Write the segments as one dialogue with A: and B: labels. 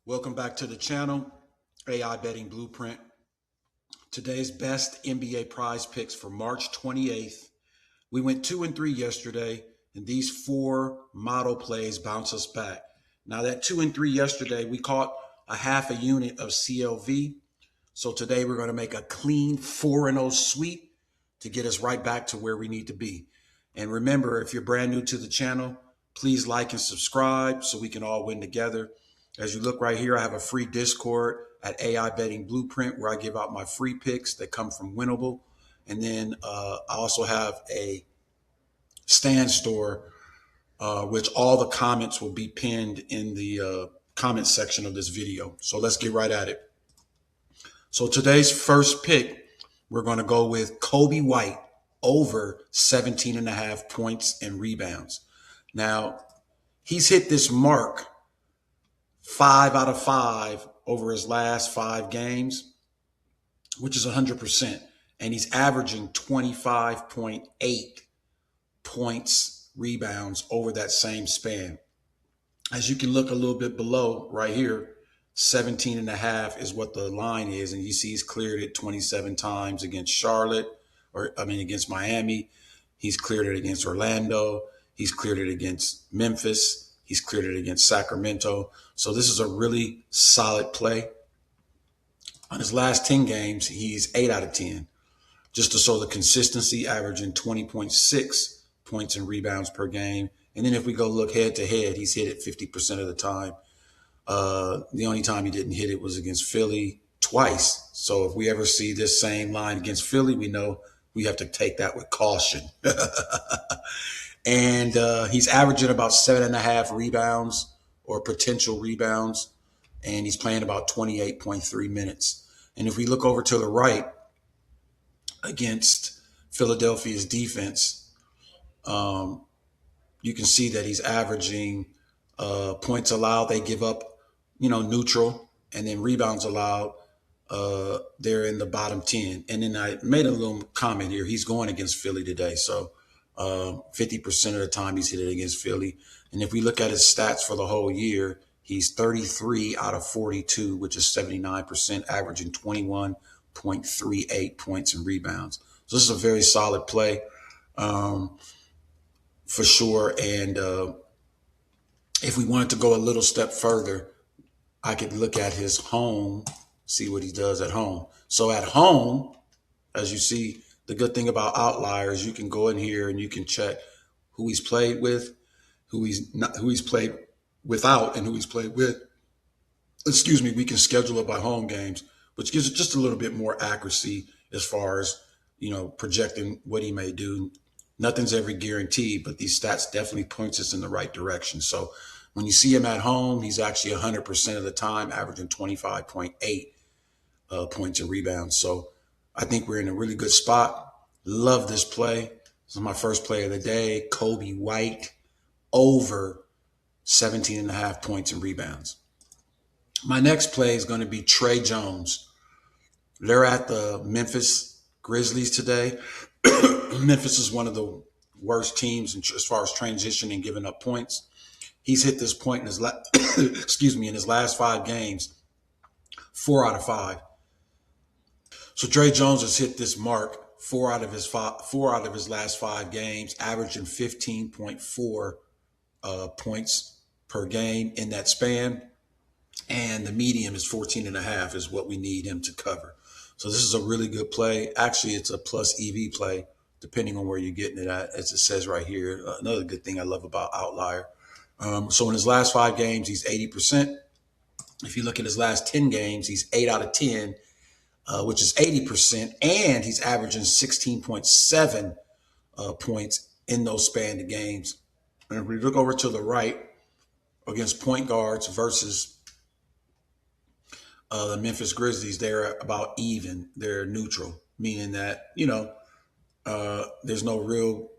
A: Welcome back to the channel, AI Betting Blueprint. Today's best NBA prize picks for March 28th. We went 2 and 3 yesterday, and these four model plays bounce us back. Now that 2 and 3 yesterday, we caught a half a unit of CLV. So today we're going to make a clean 4-0 sweep to get us right back to where we need to be. And remember, if you're brand new to the channel, please like and subscribe so we can all win together. As you look right here, I have a free Discord at AI Betting Blueprint where I give out my free picks that come from Winnable. And then I also have a stand store, which all the comments will be pinned in the comment section of this video. So let's get right at it. So today's first pick, we're going to go with Kobe White over 17.5 points and rebounds. Now, he's hit this mark 5 out of 5 over his last 5 games, which is 100%. And he's averaging 25.8 points, rebounds over that same span. As you can look a little bit below right here, 17.5 is what the line is. And you see he's cleared it 27 times against Charlotte, against Miami. He's cleared it against Orlando. He's cleared it against Memphis. He's cleared it against Sacramento. So this is a really solid play. On his last 10 games, he's 8 out of 10. Just to show the consistency, averaging 20.6 points and rebounds per game. And then if we go look head to head, he's hit it 50% of the time. The only time he didn't hit it was against Philly twice. So if we ever see this same line against Philly, we know we have to take that with caution. And he's averaging about 7.5 rebounds or potential rebounds. And he's playing about 28.3 minutes. And if we look over to the right against Philadelphia's defense, you can see that he's averaging points allowed. They give up, neutral, and then rebounds allowed. They're in the bottom 10. And then I made a little comment here. He's going against Philly today. So 50% of the time he's hit it against Philly. And if we look at his stats for the whole year, he's 33 out of 42, which is 79%, averaging 21.38 points and rebounds. So this is a very solid play for sure. And if we wanted to go a little step further, I could look at his home, see what he does at home. So at home, as you see, the good thing about outliers, you can go in here and you can check who he's played with, who he's played without, and who he's played with. Excuse me, we can schedule it by home games, which gives it just a little bit more accuracy as far as, projecting what he may do. Nothing's ever guaranteed, but these stats definitely points us in the right direction. So when you see him at home, he's actually 100% of the time averaging 25.8 points and rebounds. So I think we're in a really good spot. Love this play. This is my first play of the day. Kobe White over 17.5 points and rebounds. My next play is going to be Trey Jones. They're at the Memphis Grizzlies today. Memphis is one of the worst teams as far as transition and giving up points. He's hit this point in his in his last 5 games, 4 out of 5. So Trey Jones has hit this mark 4 out of his last 5 games, averaging 15.4 points per game in that span. And the medium is 14.5 is what we need him to cover. So this is a really good play. Actually, it's a plus EV play, depending on where you're getting it at, as it says right here. Another good thing I love about Outlier. So in his last 5 games, he's 80%. If you look at his last 10 games, he's 8 out of 10, which is 80%. And he's averaging 16.7 points in those span of games. And if we look over to the right against point guards versus the Memphis Grizzlies, they're about even. They're neutral, meaning that, there's no real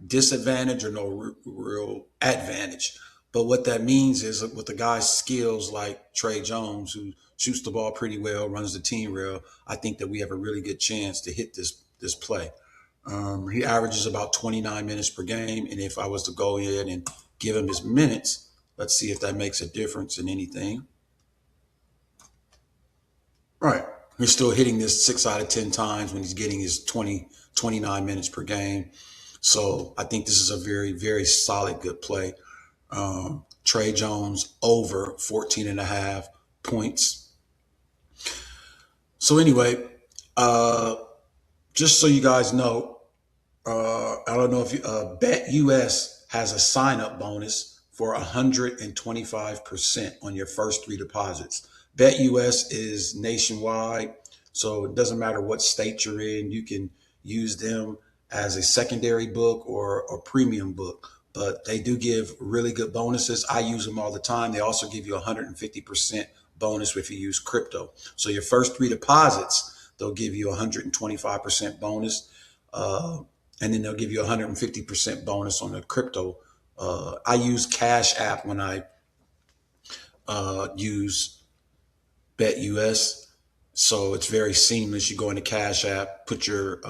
A: disadvantage or no real advantage. But what that means is with the guy's skills like Trey Jones, who shoots the ball pretty well, runs the team well, I think that we have a really good chance to hit this play. He averages about 29 minutes per game. And if I was to go in and give him his minutes, let's see if that makes a difference in anything. He's still hitting this 6 out of 10 times when he's getting his 29 minutes per game. So I think this is a very, very solid, good play. Trey Jones over 14 and a half points. So anyway, just so you guys know, I don't know if you, Bet US has a sign up bonus for 125% on your first three deposits. Bet US is nationwide, so it doesn't matter what state you're in. You can use them as a secondary book or a premium book, but they do give really good bonuses. I use them all the time. They also give you 150% bonus if you use crypto. So your first three deposits, they'll give you 125% bonus. And then they'll give you 150% bonus on the crypto. I use Cash App when I use BetUS, so it's very seamless. You go into Cash App, put your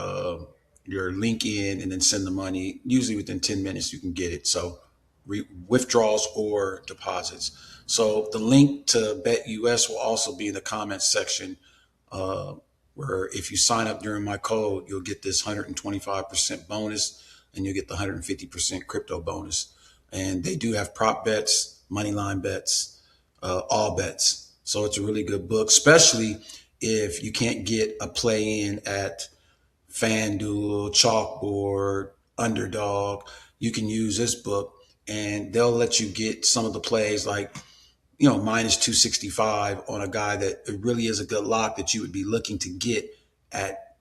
A: link in, and then send the money. Usually within 10 minutes, you can get it. So withdrawals or deposits. So the link to BetUS will also be in the comments section. Where if you sign up during my code, you'll get this 125% bonus and you'll get the 150% crypto bonus. And they do have prop bets, money line bets, all bets. So it's a really good book, especially if you can't get a play in at FanDuel, Chalkboard, Underdog. You can use this book and they'll let you get some of the plays like minus 265 on a guy that it really is a good lock that you would be looking to get at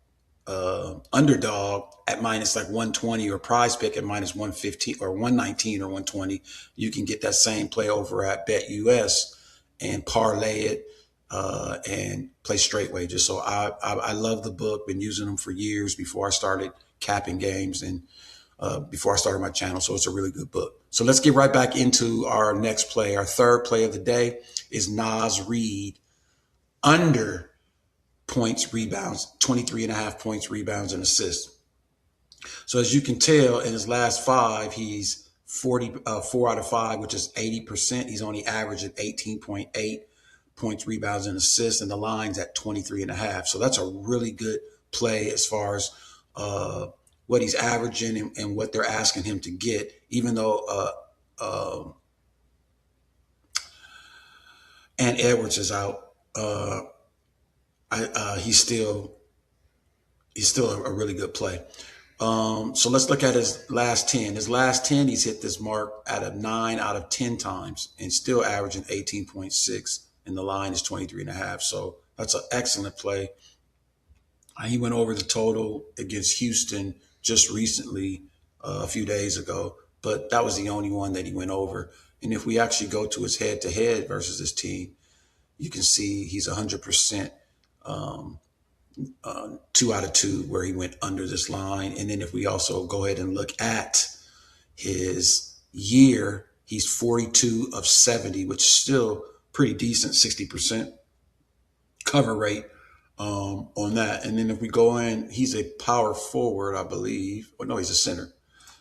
A: Underdog at minus like 120 or PrizePick at minus 115 or 119 or 120. You can get that same play over at BetUS and parlay it and play straight wages. So I love the book. Been using them for years before I started capping games and before I started my channel. So it's a really good book. So let's get right back into our next play. Our third play of the day is Nas Reed under points, rebounds, 23 and a half points, rebounds, and assists. So as you can tell, in his last five, he's 4 out of 5, which is 80%. He's only averaged at 18.8 points, rebounds, and assists, and the line's at 23 and a half. So that's a really good play as far as what he's averaging and what they're asking him to get, even though and Edwards is out. He's still a really good play. So let's look at his last 10. His last 10, he's hit this mark at a 9 out of 10 times and still averaging 18.6, and the line is 23 and a half. So that's an excellent play. He went over the total against Houston just recently, a few days ago, but that was the only one that he went over. And if we actually go to his head-to-head versus his team, you can see he's 100%, 2 out of 2 where he went under this line. And then if we also go ahead and look at his year, he's 42 of 70, which is still pretty decent, 60% cover rate on that. And then if we go in, he's a power forward, I believe. Or no, he's a center.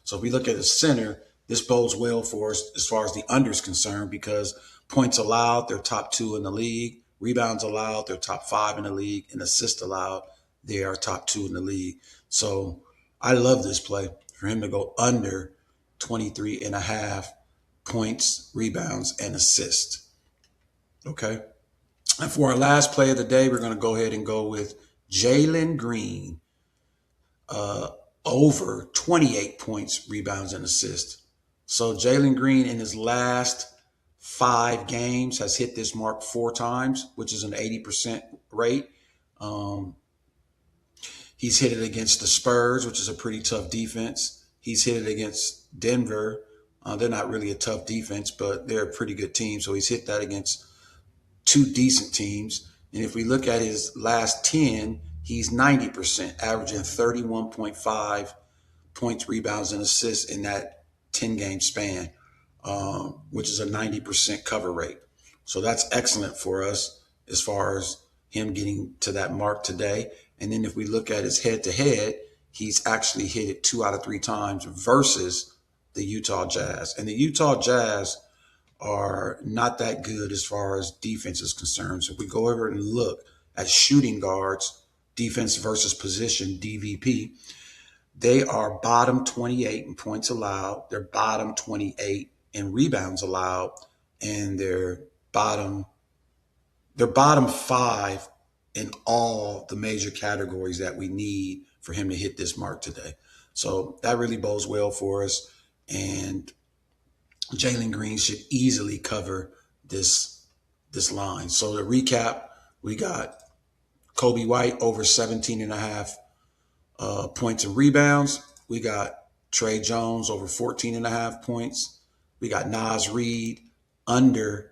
A: So if we look at the center, this bodes well for us as far as the under is concerned, because points allowed, they're top 2 in the league. Rebounds allowed, they're top 5 in the league. And assists allowed, they are top 2 in the league. So I love this play for him to go under 23 and a half points, rebounds, and assists. Okay. And for our last play of the day, we're going to go ahead and go with Jalen Green over 28 points, rebounds, and assists. So Jalen Green in his last 5 games has hit this mark 4 times, which is an 80% rate. He's hit it against the Spurs, which is a pretty tough defense. He's hit it against Denver. They're not really a tough defense, but they're a pretty good team. So he's hit that against 2 decent teams. And if we look at his last 10, he's 90%, averaging 31.5 points, rebounds, and assists in that 10-game span, which is a 90% cover rate. So that's excellent for us as far as him getting to that mark today. And then if we look at his head-to-head, he's actually hit it 2 out of 3 times versus the Utah Jazz. And the Utah Jazz are not that good as far as defense is concerned. So if we go over and look at shooting guards, defense versus position, DVP. They are bottom 28 in points allowed. They're bottom 28 in rebounds allowed, and bottom they're bottom 5 in all the major categories that we need for him to hit this mark today. So that really bodes well for us. And Jalen Green should easily cover this line. So to recap, we got Kobe White over 17 and a half points and rebounds. We got Trey Jones over 14 and a half points. We got Nas Reed under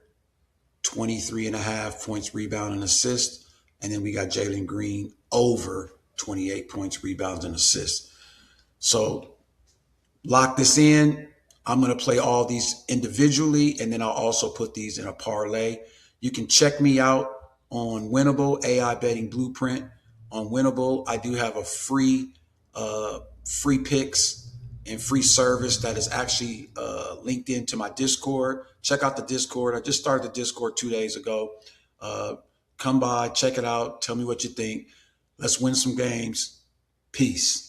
A: 23 and a half points, rebound, and assist. And then we got Jalen Green over 28 points, rebounds, and assists. So lock this in. I'm going to play all these individually, and then I'll also put these in a parlay. You can check me out on Winnable, AI Betting Blueprint. On Winnable, I do have a free picks and free service that is actually linked into my Discord. Check out the Discord. I just started the Discord 2 days ago. Come by, check it out. Tell me what you think. Let's win some games. Peace.